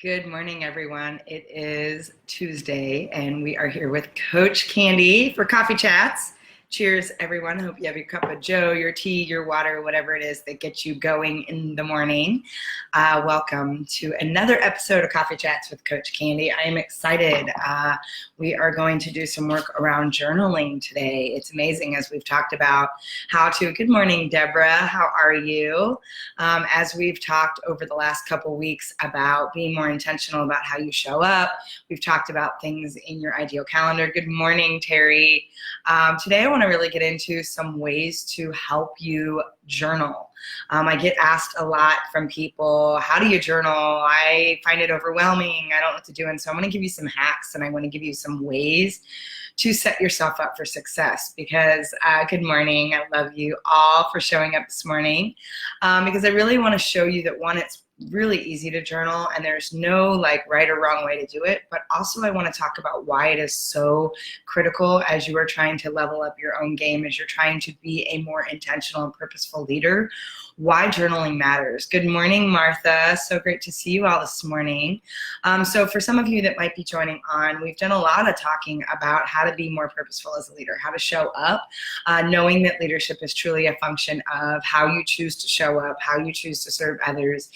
Good morning, everyone. It is Tuesday, and we are here with Coach Candy for Coffee Chats. Cheers, everyone. Hope you have your cup of joe, your tea, your water, whatever it is that gets you going in the morning. Welcome to another episode of Coffee Chats with Coach Candy. I am excited. We are going to do some work around journaling today. It's amazing as we've talked about how to. Good morning, Deborah. How are you? As we've talked over the last couple weeks about being more intentional about how you show up, we've talked about things in your ideal calendar. Good morning, Terry. Today I want to really get into some ways to help you journal. I get asked a lot from people, how do you journal? I find it overwhelming. I don't know what to do. And so I'm going to give you some hacks, and I want to give you some ways to set yourself up for success. Because good morning. I love you all for showing up this morning, because I really want to show you that, one, it's really easy to journal and there's no right or wrong way to do it, but also I want to talk about why it is so critical as you are trying to level up your own game, as you're trying to be a more intentional and purposeful leader, why journaling matters. Good morning, Martha. So great to see you all this morning. So for some of you that might be joining on, we've done a lot of talking about how to be more purposeful as a leader, how to show up, knowing that leadership is truly a function of how you choose to show up, how you choose to serve others,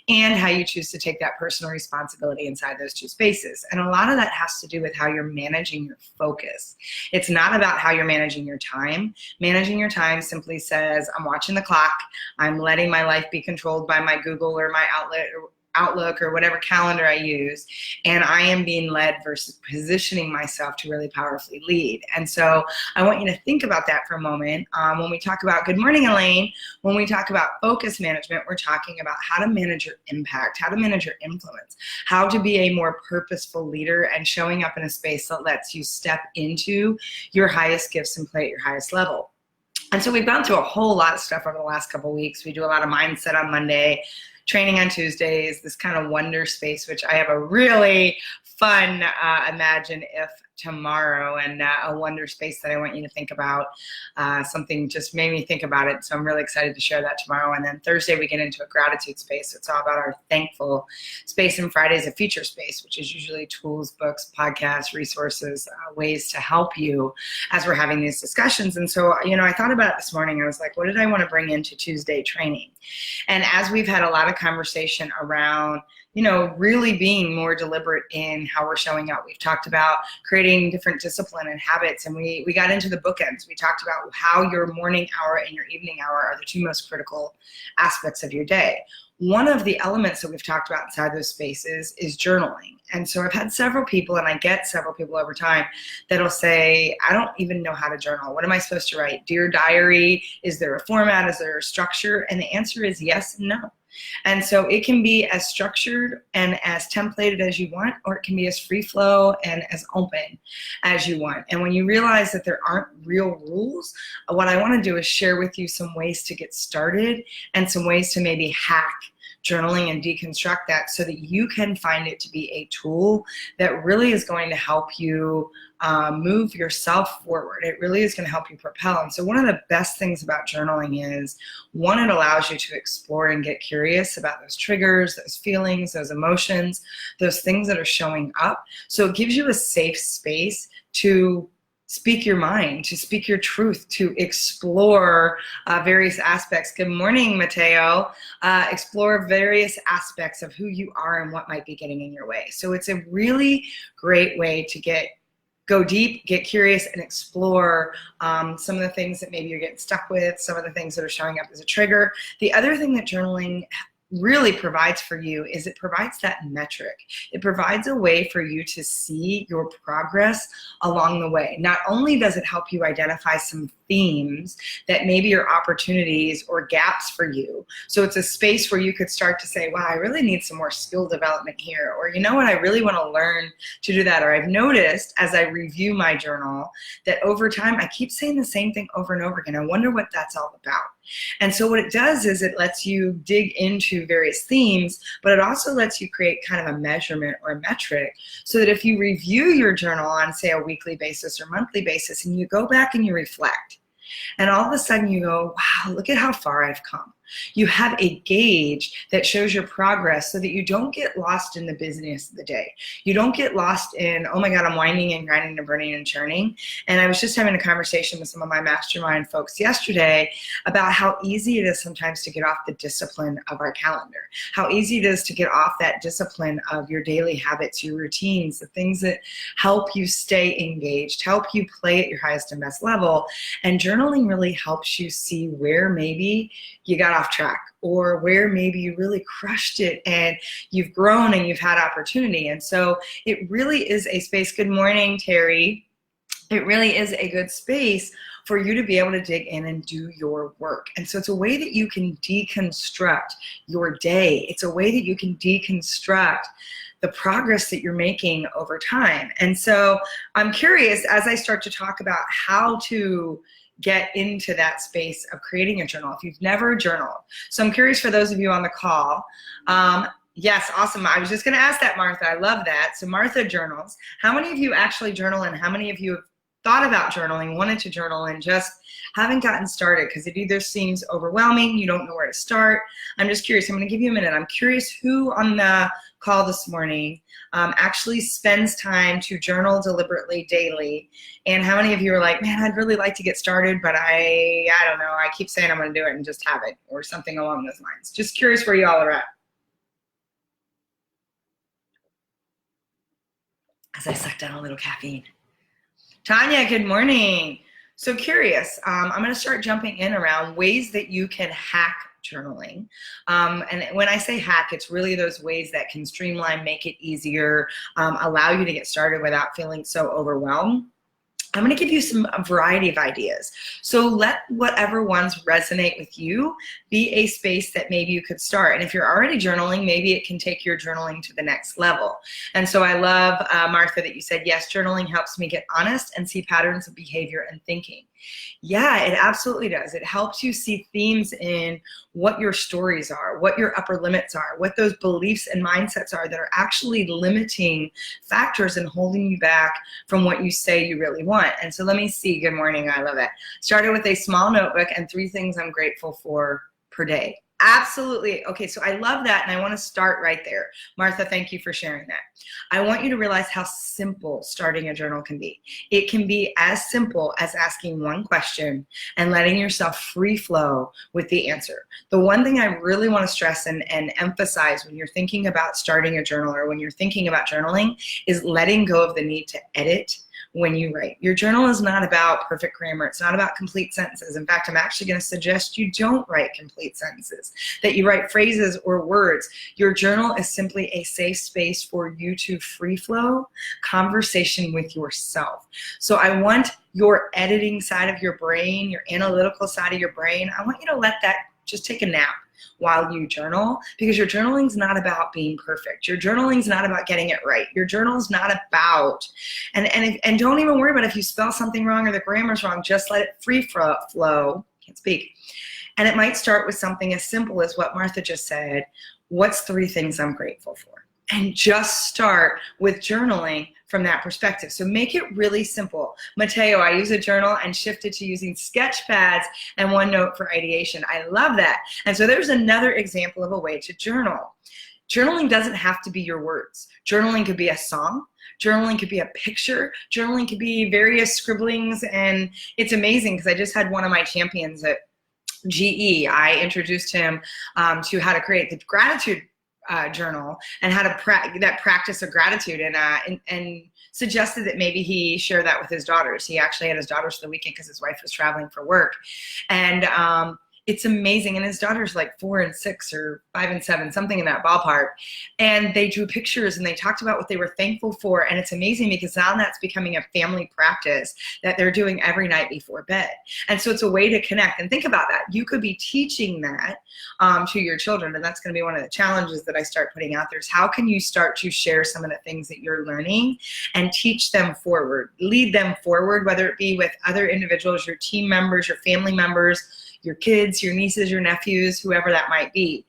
and how you choose to take that personal responsibility inside those two spaces. And a lot of that has to do with how you're managing your focus. It's not about how you're managing your time. Managing your time simply says, I'm watching the clock, I'm letting my life be controlled by my Google or my Outlook or whatever calendar I use, and I am being led versus positioning myself to really powerfully lead. And so I want you to think about that for a moment. When we talk about, good morning, Elaine, when we talk about focus management, we're talking about how to manage your impact, how to manage your influence, how to be a more purposeful leader and showing up in a space that lets you step into your highest gifts and play at your highest level. And so we've gone through a whole lot of stuff over the last couple of weeks. We do a lot of mindset on Monday, training on Tuesdays, this kind of wonder space, which I have a really fun Imagine If tomorrow, and a wonder space that I want you to think about. Something just made me think about it, so I'm really excited to share that tomorrow. And then Thursday we get into a gratitude space. It's all about our thankful space, and Friday is a feature space, which is usually tools, books, podcasts, resources, ways to help you as we're having these discussions. And so, I thought about it this morning. I was like, what did I want to bring into Tuesday training? And as we've had a lot of conversation around really being more deliberate in how we're showing up. We've talked about creating different discipline and habits, and we got into the bookends. We talked about how your morning hour and your evening hour are the two most critical aspects of your day. One of the elements that we've talked about inside those spaces is journaling. And so I've had several people, and I get several people over time that'll say, I don't even know how to journal. What am I supposed to write? Dear Diary? Is there a format? Is there a structure? And the answer is yes and no. And so it can be as structured and as templated as you want, or it can be as free flow and as open as you want. And when you realize that there aren't real rules, what I want to do is share with you some ways to get started and some ways to maybe hack journaling and deconstruct that so that you can find it to be a tool that really is going to help you move yourself forward. It really is going to help you propel. And so one of the best things about journaling is, one, it allows you to explore and get curious about those triggers, those feelings, those emotions, those things that are showing up. So it gives you a safe space to speak your mind, to speak your truth, to explore various aspects. Good morning, Mateo. Explore various aspects of who you are and what might be getting in your way. So it's a really great way to go deep, get curious, and explore some of the things that maybe you're getting stuck with, some of the things that are showing up as a trigger. The other thing that journaling really provides for you is it provides that metric. It provides a way for you to see your progress along the way. Not only does it help you identify some themes that maybe are opportunities or gaps for you. So it's a space where you could start to say, wow, I really need some more skill development here. Or, you know what, I really want to learn to do that. Or I've noticed as I review my journal that over time, I keep saying the same thing over and over again. I wonder what that's all about. And so what it does is it lets you dig into various themes, but it also lets you create kind of a measurement or a metric so that if you review your journal on, say, a weekly basis or monthly basis, and you go back and you reflect, and all of a sudden you go, wow, look at how far I've come. You have a gauge that shows your progress so that you don't get lost in the busyness of the day. You don't get lost in, oh my God, I'm winding and grinding and burning and churning. And I was just having a conversation with some of my mastermind folks yesterday about how easy it is sometimes to get off the discipline of our calendar, how easy it is to get off that discipline of your daily habits, your routines, the things that help you stay engaged, help you play at your highest and best level. And journaling really helps you see where maybe you got off track, or where maybe you really crushed it and you've grown and you've had opportunity. And so it really is a space. Good morning, Terry. It really is a good space for you to be able to dig in and do your work. And so it's a way that you can deconstruct your day. It's a way that you can deconstruct the progress that you're making over time. And so I'm curious, as I start to talk about how to get into that space of creating a journal, if you've never journaled. So I'm curious for those of you on the call. Yes, awesome. I was just going to ask that, Martha. I love that. So Martha journals. How many of you actually journal, and how many of you have thought about journaling, wanted to journal, and just haven't gotten started because it either seems overwhelming, you don't know where to start? I'm just curious. I'm going to give you a minute. I'm curious who on the call this morning actually spends time to journal deliberately daily, and how many of you are like, man, I'd really like to get started, but I don't know, I keep saying I'm going to do it and just have it, or something along those lines. Just curious where you all are at. As I suck down a little caffeine. Tanya, good morning. So curious, I'm going to start jumping in around ways that you can hack journaling. And when I say hack, it's really those ways that can streamline, make it easier, allow you to get started without feeling so overwhelmed. I'm going to give you a variety of ideas. So let whatever ones resonate with you be a space that maybe you could start. And if you're already journaling, maybe it can take your journaling to the next level. And so I love, Martha, that you said, yes, journaling helps me get honest and see patterns of behavior and thinking. Yeah, it absolutely does. It helps you see themes in what your stories are, what your upper limits are, what those beliefs and mindsets are that are actually limiting factors and holding you back from what you say you really want. And so let me see. Good morning. I love it. Started with a small notebook and 3 things I'm grateful for per day. Absolutely. Okay, so I love that, and I want to start right there. Martha, thank you for sharing that. I want you to realize how simple starting a journal can be. It can be as simple as asking one question and letting yourself free flow with the answer. The one thing I really want to stress and emphasize when you're thinking about starting a journal, or when you're thinking about journaling, is letting go of the need to edit when you write. Your journal is not about perfect grammar. It's not about complete sentences. In fact, I'm actually going to suggest you don't write complete sentences, that you write phrases or words. Your journal is simply a safe space for you to free flow conversation with yourself. So I want your editing side of your brain, your analytical side of your brain, I want you to let that just take a nap while you journal, because your journaling is not about being perfect. Your journaling is not about getting it right. Your journal is not about, and don't even worry about if you spell something wrong or the grammar's wrong. Just let it free flow. Can't speak. And it might start with something as simple as what Martha just said. What's 3 things I'm grateful for? And just start with journaling from that perspective. So make it really simple. Mateo, I use a journal and shifted to using sketch pads and OneNote for ideation. I love that. And so there's another example of a way to journal. Journaling doesn't have to be your words. Journaling could be a song. Journaling could be a picture. Journaling could be various scribblings. And it's amazing because I just had one of my champions at GE. I introduced him to how to create the gratitude journal and how to practice of gratitude, and suggested that maybe he share that with his daughters. He actually had his daughters for the weekend because his wife was traveling for work, and it's amazing. And his daughters like 4 and 6 or 5 and 7, something in that ballpark. And they drew pictures and they talked about what they were thankful for. And it's amazing because now that's becoming a family practice that they're doing every night before bed. And so it's a way to connect. And think about that. You could be teaching that to your children. And that's going to be one of the challenges that I start putting out there, is how can you start to share some of the things that you're learning and teach them forward, lead them forward, whether it be with other individuals, your team members, your family members, your kids, your nieces, your nephews, whoever that might be.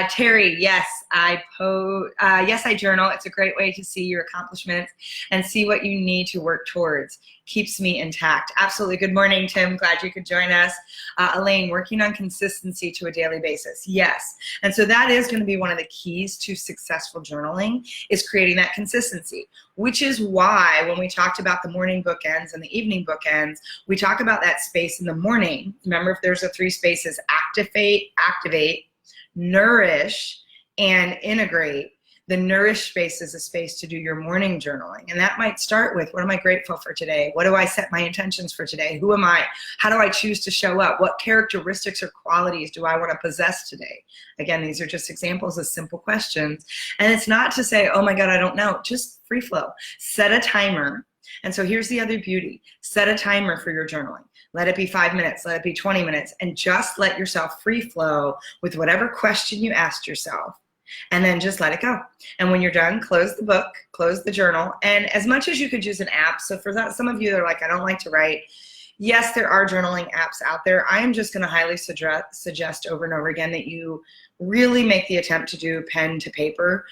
Terry, yes, yes, I journal. It's a great way to see your accomplishments and see what you need to work towards. Keeps me intact. Absolutely. Good morning, Tim. Glad you could join us. Elaine, working on consistency to a daily basis. Yes. And so that is going to be one of the keys to successful journaling, is creating that consistency, which is why when we talked about the morning bookends and the evening bookends, we talk about that space in the morning. Remember, if there's the 3 spaces: activate, nourish, and integrate. The nourish space is a space to do your morning journaling. And that might start with, what am I grateful for today? What do I set my intentions for today? Who am I? How do I choose to show up? What characteristics or qualities do I want to possess today? Again, these are just examples of simple questions. And it's not to say, oh my God, I don't know. Just free flow. Set a timer. And so here's the other beauty. Set a timer for your journaling. Let it be 5 minutes, let it be 20 minutes, and just let yourself free flow with whatever question you asked yourself. And then just let it go. And when you're done, close the book, close the journal. And as much as you could use an app, so for that, some of you that are like, I don't like to write, yes, there are journaling apps out there. I am just going to highly suggest over and over again that you really make the attempt to do pen to paper,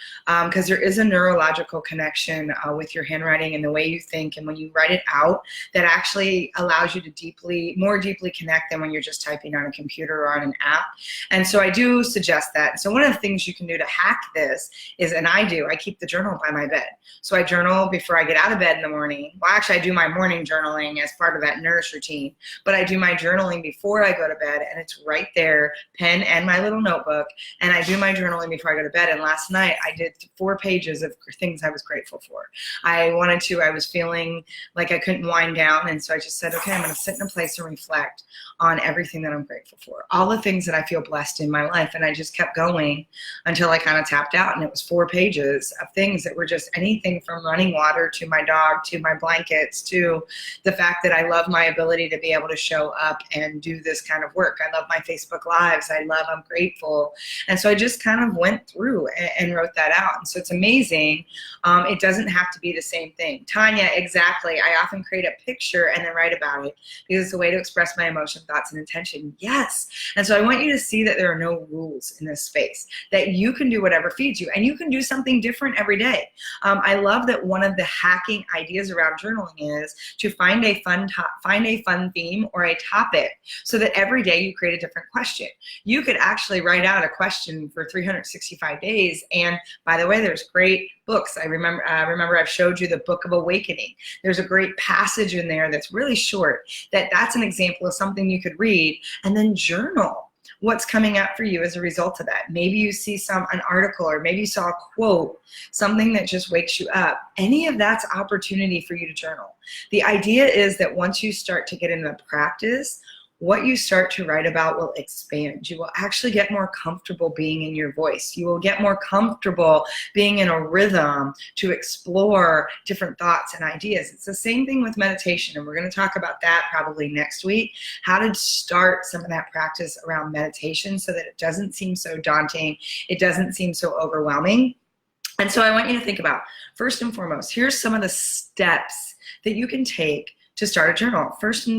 because there is a neurological connection with your handwriting and the way you think, and when you write it out, that actually allows you to more deeply connect than when you're just typing on a computer or on an app. And so I do suggest that. So one of the things you can do to hack this is, and I keep the journal by my bed. So I journal before I get out of bed in the morning. Well, actually I do my morning journaling as part of that nourish routine, but I do my journaling before I go to bed, and it's right there, pen and my little notebook. And I do my journaling before I go to bed. And last night I did 4 pages of things I was grateful for. I was feeling like I couldn't wind down. And so I just said, okay, I'm going to sit in a place and reflect on everything that I'm grateful for, all the things that I feel blessed in my life. And I just kept going until I kind of tapped out. And it was 4 pages of things that were just anything from running water to my dog, to my blankets, to the fact that I love my ability to be able to show up and do this kind of work. I love my Facebook Lives. I'm grateful. And so I just kind of went through and wrote that out. And so it's amazing. It doesn't have to be the same thing. Tanya, exactly. I often create a picture and then write about it because it's a way to express my emotion, thoughts, and intention. Yes. And so I want you to see that there are no rules in this space, that you can do whatever feeds you, and you can do something different every day. I love that one of the hacking ideas around journaling is to find a fun theme or a topic, so that every day you create a different question. You could actually write out a question for 365 days. And by the way, there's great books. I remember I've showed you the Book of Awakening. There's a great passage in there that's really short, that's an example of something you could read and then journal what's coming up for you as a result of that. Maybe you see an article, or maybe you saw a quote, something that just wakes you up. Any of that's opportunity for you to journal. The idea is that once you start to get into the practice, what you start to write about will expand. You will actually get more comfortable being in your voice. You will get more comfortable being in a rhythm to explore different thoughts and ideas. It's the same thing with meditation, and we're going to talk about that probably next week, how to start some of that practice around meditation so that it doesn't seem so daunting, it doesn't seem so overwhelming. And so I want you to think about, first and foremost, here's some of the steps that you can take to start a journal. First,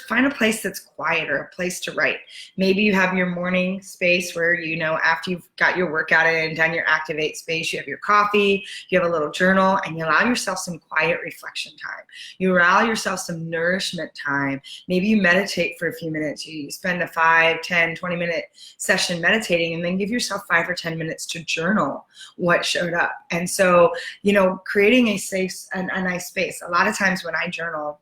find a place that's quiet, or a place to write. Maybe you have your morning space where, after you've got your workout in and done your activate space, you have your coffee, you have a little journal, and you allow yourself some quiet reflection time. You allow yourself some nourishment time. Maybe you meditate for a few minutes. You spend a 5, 10, 20-minute session meditating, and then give yourself 5 or 10 minutes to journal what showed up. And so, creating a nice space. A lot of times when I journal,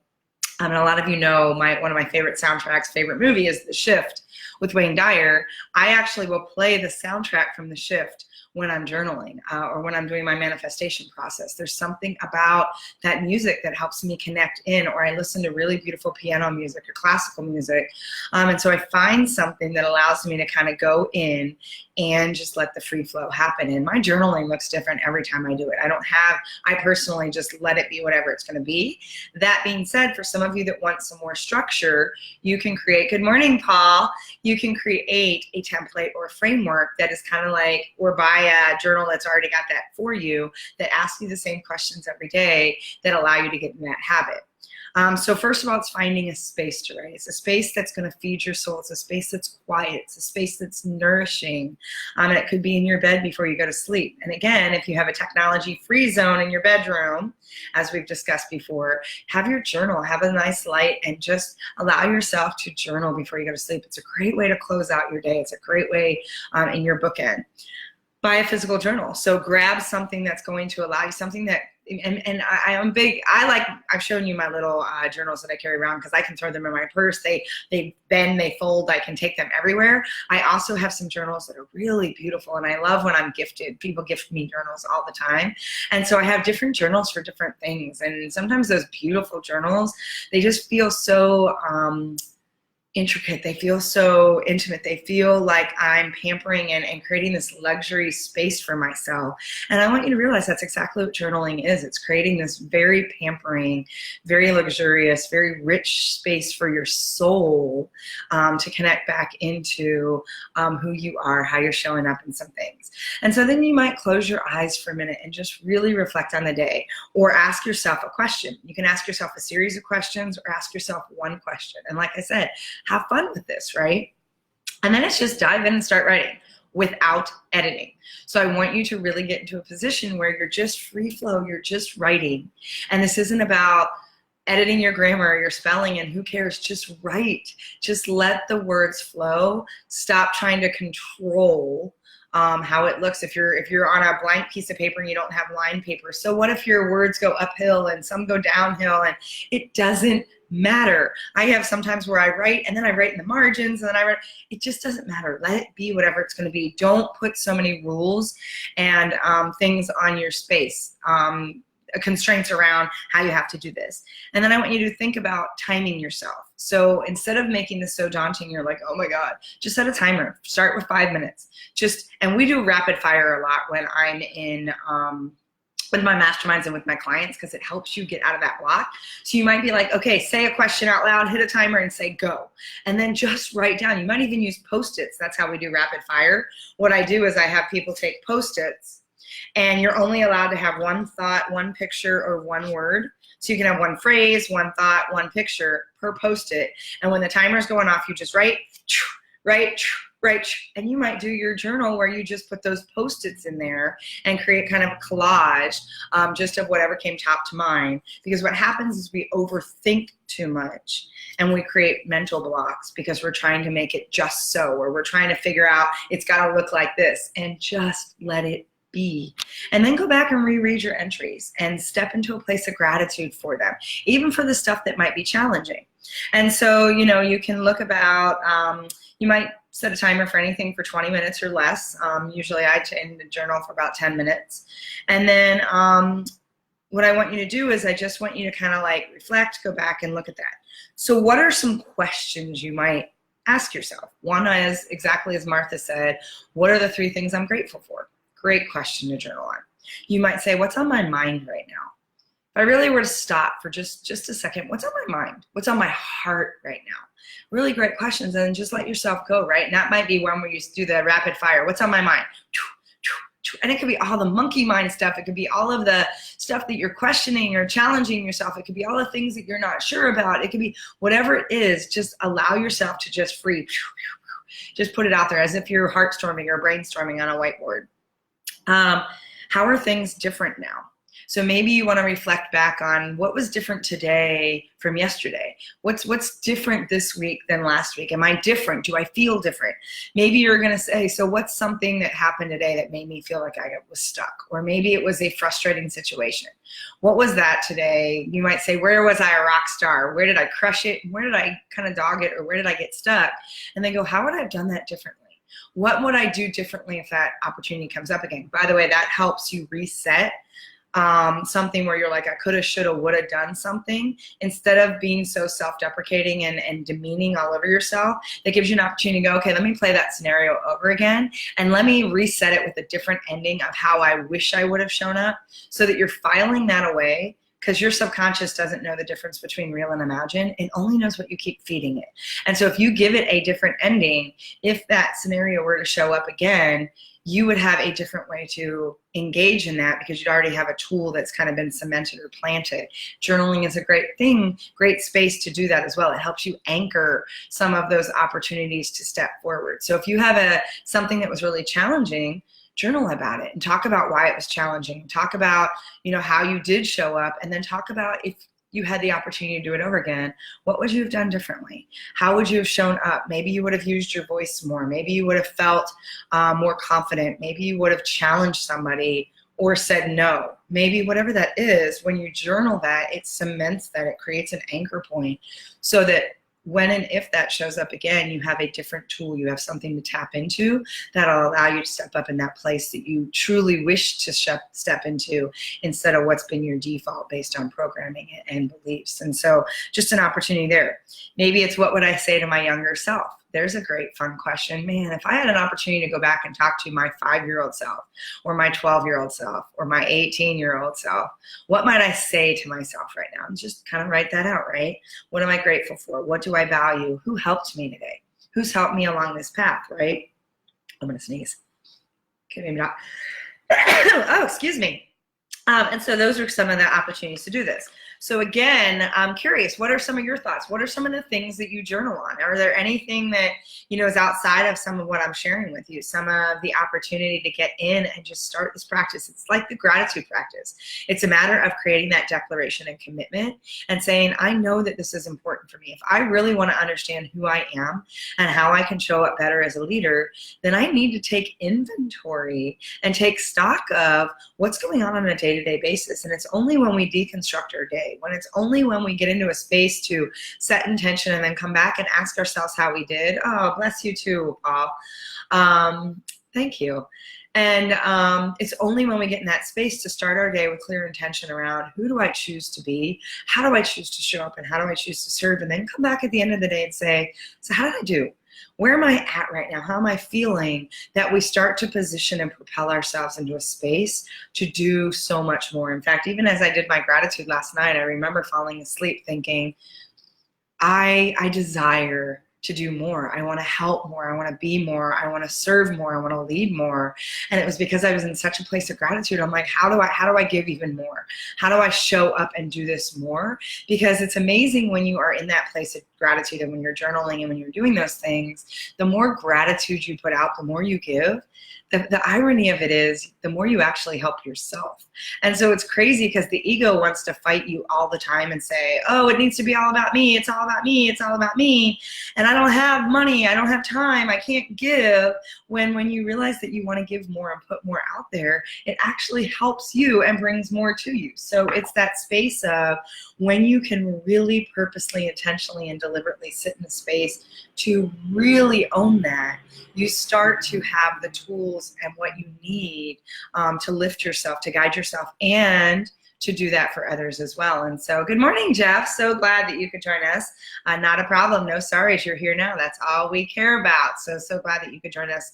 and a lot of you know one of my favorite soundtracks, favorite movie is The Shift with Wayne Dyer. I actually will play the soundtrack from The Shift when I'm journaling or when I'm doing my manifestation process. There's something about that music that helps me connect in, or I listen to really beautiful piano music or classical music. And so I find something that allows me to kind of go in and just let the free flow happen. And my journaling looks different every time I do it. I personally just let it be whatever it's going to be. That being said, for some of you that want some more structure, you can create, good morning, Paul. You can create a template or a framework that is kind of like, or buy a journal that's already got that for you, that asks you the same questions every day that allow you to get in that habit. So first of all, it's finding a space to write. It's a space that's going to feed your soul. It's a space that's quiet. It's a space that's nourishing. And it could be in your bed before you go to sleep. And again, if you have a technology-free zone in your bedroom, as we've discussed before, have your journal, have a nice light, and just allow yourself to journal before you go to sleep. It's a great way to close out your day. It's a great way in your bookend. Buy a physical journal. So grab something that's going to allow you something that, and I'm big, I've shown you my little journals that I carry around because I can throw them in my purse. They bend, they fold, I can take them everywhere. I also have some journals that are really beautiful, and I love when I'm gifted. People gift me journals all the time. And so I have different journals for different things. And sometimes those beautiful journals, they just feel so, intricate. They feel so intimate. They feel like I'm pampering and creating this luxury space for myself. And I want you to realize that's exactly what journaling is. It's creating this very pampering, very luxurious, very rich space for your soul to connect back into who you are, how you're showing up in some things. And so then you might close your eyes for a minute and just really reflect on the day, or ask yourself a question. You can ask yourself a series of questions or ask yourself one question. And like I said, have fun with this, right? And then it's just dive in and start writing without editing. So I want you to really get into a position where you're just free flow, you're just writing. And this isn't about editing your grammar or your spelling, and who cares, just write. Just let the words flow. Stop trying to control how it looks. If you're on a blank piece of paper and you don't have line paper, so what if your words go uphill and some go downhill? And it doesn't matter. I have sometimes where I write and then I write in the margins and then I write. It just doesn't matter. Let it be whatever it's going to be. Don't put so many rules and things on your space, constraints around how you have to do this. And then I want you to think about timing yourself. So instead of making this so daunting, you're like, oh my God, just set a timer. Start with 5 minutes. And we do rapid fire a lot when I'm in with my masterminds and with my clients, because it helps you get out of that block. So you might be like, okay, say a question out loud, hit a timer and say go. And then just write down. You might even use Post-its. That's how we do rapid fire. What I do is I have people take Post-its, and you're only allowed to have one thought, one picture, or one word. So you can have one phrase, one thought, one picture per Post-it. And when the timer's going off, you just write, and you might do your journal where you just put those Post-its in there and create kind of a collage just of whatever came top to mind. Because what happens is we overthink too much and we create mental blocks because we're trying to make it just so, or we're trying to figure out it's got to look like this, and just let it be. And then go back and reread your entries and step into a place of gratitude for them, even for the stuff that might be challenging. And so, you can look about, you might set a timer for anything for 20 minutes or less. Usually I tend to journal for about 10 minutes. And then what I want you to do is I just want you to kind of like reflect, go back and look at that. So what are some questions you might ask yourself? One is, exactly as Martha said, what are the 3 things I'm grateful for? Great question to journal on. You might say, what's on my mind right now? If I really were to stop for just a second, what's on my mind? What's on my heart right now? Really great questions, and just let yourself go, right? And that might be one where you do the rapid fire. What's on my mind? And it could be all the monkey mind stuff. It could be all of the stuff that you're questioning or challenging yourself. It could be all the things that you're not sure about. It could be whatever it is. Just allow yourself to just free. Just put it out there as if you're heartstorming or brainstorming on a whiteboard. How are things different now? So maybe you want to reflect back on what was different today from yesterday. What's different this week than last week? Am I different? Do I feel different? Maybe you're going to say, so what's something that happened today that made me feel like I was stuck? Or maybe it was a frustrating situation. What was that today? You might say, where was I a rock star? Where did I crush it? Where did I kind of dog it? Or where did I get stuck? And then go, how would I have done that differently? What would I do differently if that opportunity comes up again? By the way, that helps you reset something where you're like, I coulda, shoulda, woulda done something. Instead of being so self-deprecating and demeaning all over yourself, that gives you an opportunity to go, okay, let me play that scenario over again, and let me reset it with a different ending of how I wish I would have shown up, so that you're filing that away, because your subconscious doesn't know the difference between real and imagined. It only knows what you keep feeding it. And so if you give it a different ending, if that scenario were to show up again, you would have a different way to engage in that because you'd already have a tool that's kind of been cemented or planted. Journaling is a great thing, great space to do that as well. It helps you anchor some of those opportunities to step forward. So if you have something that was really challenging, journal about it and talk about why it was challenging. Talk about, how you did show up, and then talk about if you had the opportunity to do it over again, what would you have done differently? How would you have shown up? Maybe you would have used your voice more. Maybe you would have felt more confident. Maybe you would have challenged somebody or said no. Maybe whatever that is, when you journal that, it cements that, it creates an anchor point so that when and if that shows up again, you have a different tool. You have something to tap into that'll allow you to step up in that place that you truly wish to step into instead of what's been your default based on programming and beliefs. And so just an opportunity there. Maybe it's, what would I say to my younger self? There's a great fun question. Man, if I had an opportunity to go back and talk to my 5-year-old self or my 12-year-old self or my 18-year-old self, what might I say to myself right now? And just kind of write that out, right? What am I grateful for? What do I value? Who helped me today? Who's helped me along this path, right? I'm going to sneeze. Okay, maybe not. Oh, excuse me. And so those are some of the opportunities to do this. So again, I'm curious, what are some of your thoughts? What are some of the things that you journal on? Are there anything that, is outside of some of what I'm sharing with you? Some of the opportunity to get in and just start this practice. It's like the gratitude practice. It's a matter of creating that declaration and commitment and saying, I know that this is important for me. If I really want to understand who I am and how I can show up better as a leader, then I need to take inventory and take stock of what's going on a day-to-day basis. And it's only when we deconstruct our day, when it's only when we get into a space to set intention and then come back and ask ourselves how we did. Oh, bless you too, Paul. Thank you. And it's only when we get in that space to start our day with clear intention around who do I choose to be, how do I choose to show up, and how do I choose to serve, and then come back at the end of the day and say, so how did I do? Where am I at right now? How am I feeling? That we start to position and propel ourselves into a space to do so much more. In fact, even as I did my gratitude last night, I remember falling asleep thinking, I desire to do more. I want to help more. I want to be more. I want to serve more. I want to lead more. And it was because I was in such a place of gratitude. I'm like, how do I give even more? How do I show up and do this more? Because it's amazing when you are in that place of gratitude and when you're journaling and when you're doing those things, the more gratitude you put out, the more you give. The irony of it is the more you actually help yourself. And so it's crazy because the ego wants to fight you all the time and say, oh, it needs to be all about me. It's all about me. It's all about me. And I don't have money. I don't have time. I can't give. When you realize that you want to give more and put more out there, it actually helps you and brings more to you. So it's that space of when you can really purposely, intentionally, and deliberately sit in a space to really own that, you start to have the tools and what you need to lift yourself, to guide yourself, and to do that for others as well. And so good morning, Jeff. So glad that you could join us. Not a problem. No sorries. You're here now. That's all we care about. So glad that you could join us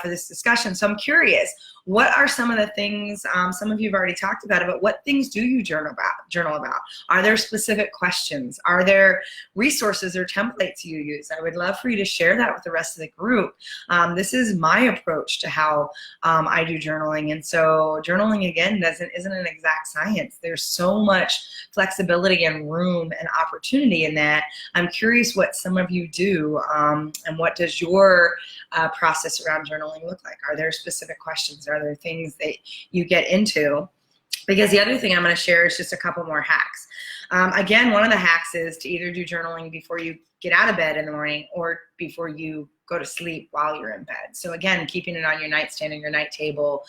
for this discussion. So I'm curious, what are some of the things, some of you have already talked about it, but what things do you journal about? Are there specific questions? Are there resources or templates you use? I would love for you to share that with the rest of the group. This is my approach to how I do journaling. And so journaling, again, isn't an exact science. There's so much flexibility and room and opportunity in that. I'm curious what some of you do and what does your process around journaling look like? Are there specific questions? Are there things that you get into? Because the other thing I'm going to share is just a couple more hacks. Again, one of the hacks is to either do journaling before you get out of bed in the morning or before you go to sleep while you're in bed. So again, keeping it on your nightstand and your night table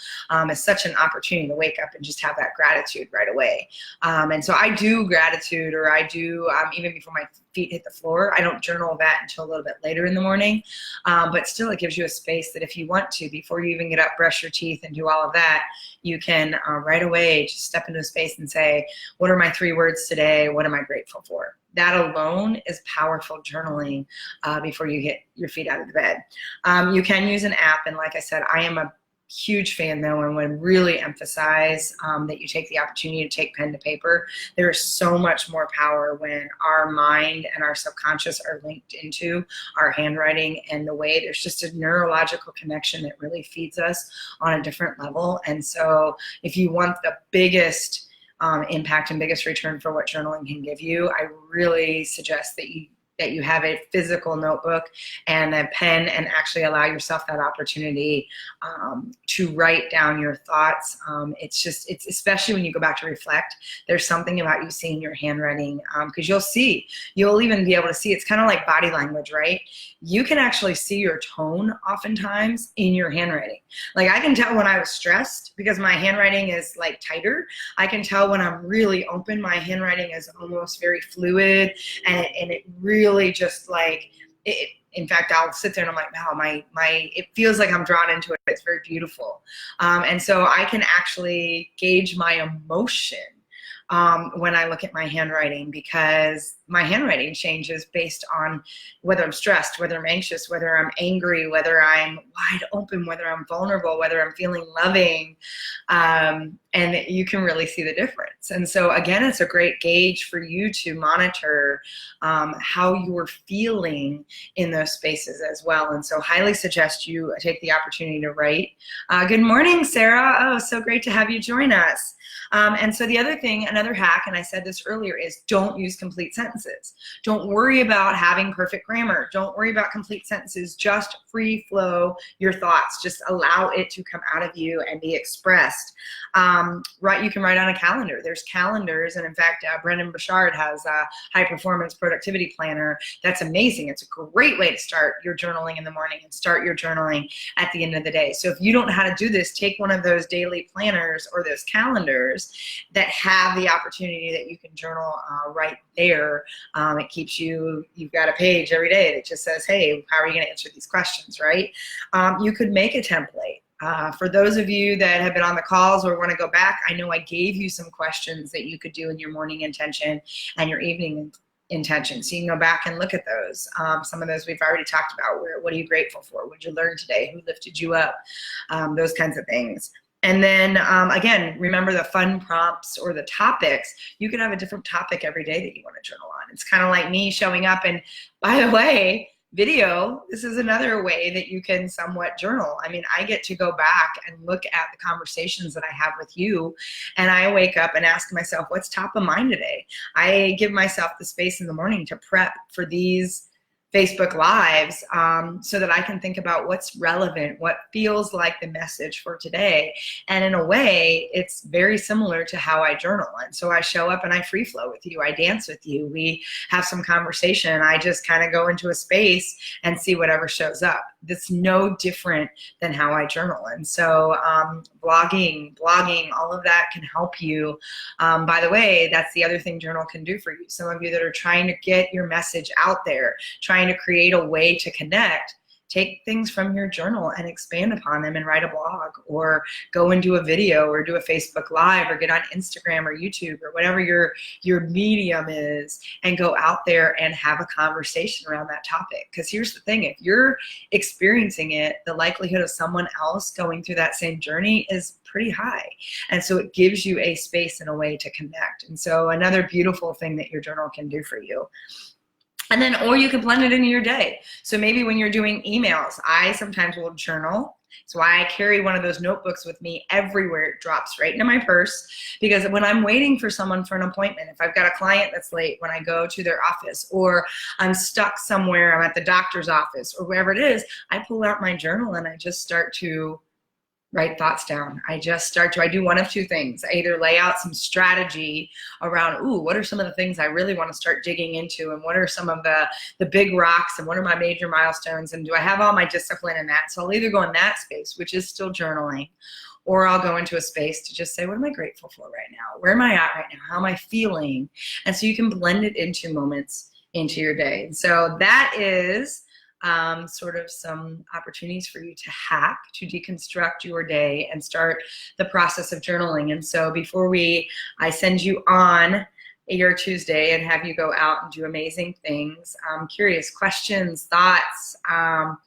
is such an opportunity to wake up and just have that gratitude right away. And so I do gratitude, or I do even before my feet hit the floor. I don't journal that until a little bit later in the morning, but still it gives you a space that if you want to, before you even get up, brush your teeth and do all of that, you can right away just step into a space and say, what are my 3 words today? What am I grateful for? That alone is powerful journaling before you get your feet out of the bed. You can use an app, and like I said, I am a huge fan though, and would really emphasize that you take the opportunity to take pen to paper. There is so much more power when our mind and our subconscious are linked into our handwriting, and the way there's just a neurological connection that really feeds us on a different level. And so if you want the biggest impact and biggest return for what journaling can give you, I really suggest that you have a physical notebook and a pen, and actually allow yourself that opportunity to write down your thoughts. It's especially when you go back to reflect, there's something about you seeing your handwriting, because you'll even be able to see, it's kind of like body language, right? You can actually see your tone oftentimes in your handwriting. Like I can tell when I was stressed because my handwriting is like tighter. I can tell when I'm really open, my handwriting is almost very fluid, and it really just like it. In fact, I'll sit there and I'm like, wow, it feels like I'm drawn into it. It's very beautiful. And so I can actually gauge my emotion when I look at my handwriting, because my handwriting changes based on whether I'm stressed, whether I'm anxious, whether I'm angry, whether I'm wide open, whether I'm vulnerable, whether I'm feeling loving, and you can really see the difference. And so again, it's a great gauge for you to monitor how you're feeling in those spaces as well. And so highly suggest you take the opportunity to write. Good morning, Sarah. Oh, so great to have you join us. And so the other thing, another hack, and I said this earlier, is don't use complete sentences. Don't worry about having perfect grammar. Don't worry about complete sentences. Just free flow your thoughts. Just allow it to come out of you and be expressed. You can write on a calendar. There's calendars, and in fact, Brendon Burchard has a high performance productivity planner. That's amazing. It's a great way to start your journaling in the morning and start your journaling at the end of the day. So if you don't know how to do this, take one of those daily planners or those calendars that have the opportunity that you can journal right there. It keeps you've got a page every day that just says, hey, how are you going to answer these questions, right? You could make a template. For those of you that have been on the calls or want to go back, I know I gave you some questions that you could do in your morning intention and your evening intention. So you can go back and look at those. Some of those we've already talked about. What are you grateful for? What did you learn today? Who lifted you up? Those kinds of things. And then again, remember the fun prompts or the topics. You can have a different topic every day that you want to journal on. It's kind of like me showing up, and by the way, video, this is another way that you can somewhat journal. I mean, I get to go back and look at the conversations that I have with you, and I wake up and ask myself, what's top of mind today? I give myself the space in the morning to prep for these Facebook Lives so that I can think about what's relevant, what feels like the message for today. And in a way, it's very similar to how I journal. And so I show up and I free flow with you. I dance with you. We have some conversation. I just kind of go into a space and see whatever shows up. That's no different than how I journal. And so blogging, all of that can help you. By the way, that's the other thing journal can do for you. Some of you that are trying to get your message out there, trying to create a way to connect, take things from your journal and expand upon them and write a blog, or go and do a video, or do a Facebook Live, or get on Instagram or YouTube or whatever your medium is, and go out there and have a conversation around that topic. Because here's the thing, if you're experiencing it, the likelihood of someone else going through that same journey is pretty high. And so it gives you a space and a way to connect. And so another beautiful thing that your journal can do for you. And then, or you can blend it into your day. So maybe when you're doing emails, I sometimes will journal. So I carry one of those notebooks with me everywhere. It drops right into my purse, because when I'm waiting for someone for an appointment, if I've got a client that's late when I go to their office, or I'm stuck somewhere, I'm at the doctor's office or wherever it is, I pull out my journal and I just start to write thoughts down. I do one of two things. I either lay out some strategy around, what are some of the things I really want to start digging into, and what are some of the big rocks, and what are my major milestones, and do I have all my discipline in that? So I'll either go in that space, which is still journaling, or I'll go into a space to just say, what am I grateful for right now? Where am I at right now? How am I feeling? And so you can blend it into moments into your day. And so that is sort of some opportunities for you to hack, to deconstruct your day and start the process of journaling. And so before I send you on your Tuesday and have you go out and do amazing things, I'm curious, questions, thoughts, how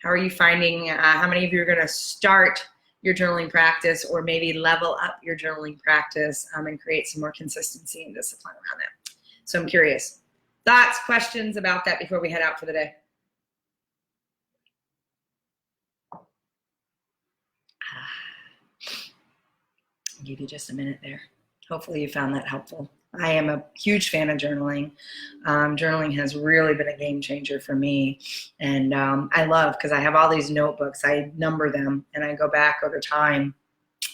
are you finding, how many of you are going to start your journaling practice, or maybe level up your journaling practice and create some more consistency and discipline around it. So I'm curious. Thoughts, questions about that before we head out for the day? I'll give you just a minute there. Hopefully you found that helpful. I am a huge fan of journaling. Journaling has really been a game changer for me. And I love, because I have all these notebooks, I number them and I go back over time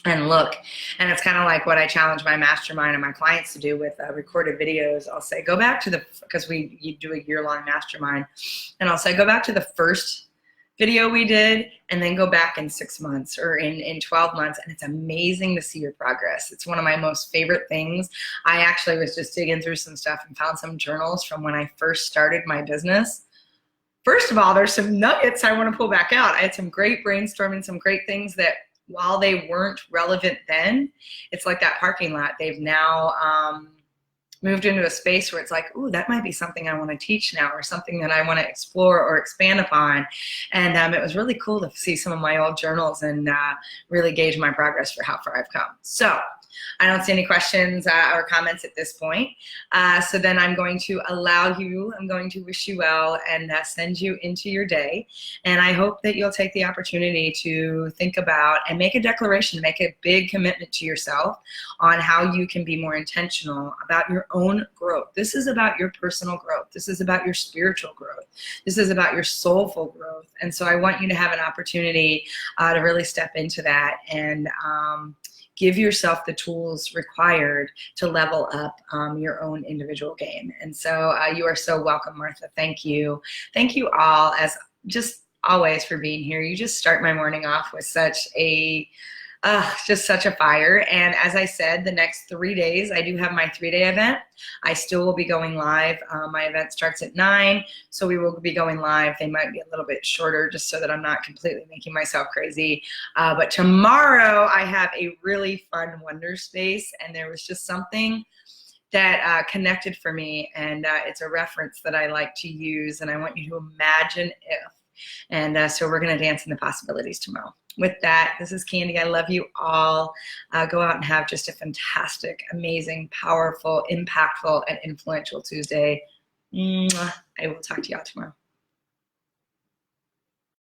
and look. And it's kind of like what I challenge my mastermind and my clients to do with recorded videos. I'll say, go back to because you do a year-long mastermind. And I'll say, go back to the first video we did and then go back in 6 months or in 12 months, and it's amazing to see your progress. It's one of my most favorite things. I actually was just digging through some stuff and found some journals from when I first started my business. First of all, there's some nuggets I want to pull back out. I had some great brainstorming, some great things that while they weren't relevant then, it's like that parking lot. They've now moved into a space where it's like, ooh, that might be something I want to teach now, or something that I want to explore or expand upon. And it was really cool to see some of my old journals and really gauge my progress for how far I've come. So I don't see any questions or comments at this point. So then I'm going to allow you, I'm going to wish you well and send you into your day. And I hope that you'll take the opportunity to think about and make a declaration, make a big commitment to yourself on how you can be more intentional about your own growth. This is about your personal growth. This is about your spiritual growth. This is about your soulful growth. And so I want you to have an opportunity to really step into that and give yourself the tools required to level up your own individual game. And so you are so welcome, Martha. Thank you. Thank you all, as just always, for being here. You just start my morning off with such a just such a fire. And as I said, the next 3 days, I do have my 3-day event. I still will be going live. My event starts at 9, so we will be going live. They might be a little bit shorter just so that I'm not completely making myself crazy. But tomorrow I have a really fun Wonder Space, and there was just something that connected for me, and it's a reference that I like to use, and I want you to imagine if. And so we're going to dance in the possibilities tomorrow. With that, this is Candy. I love you all. Go out and have just a fantastic, amazing, powerful, impactful, and influential Tuesday. Mwah. I will talk to y'all tomorrow.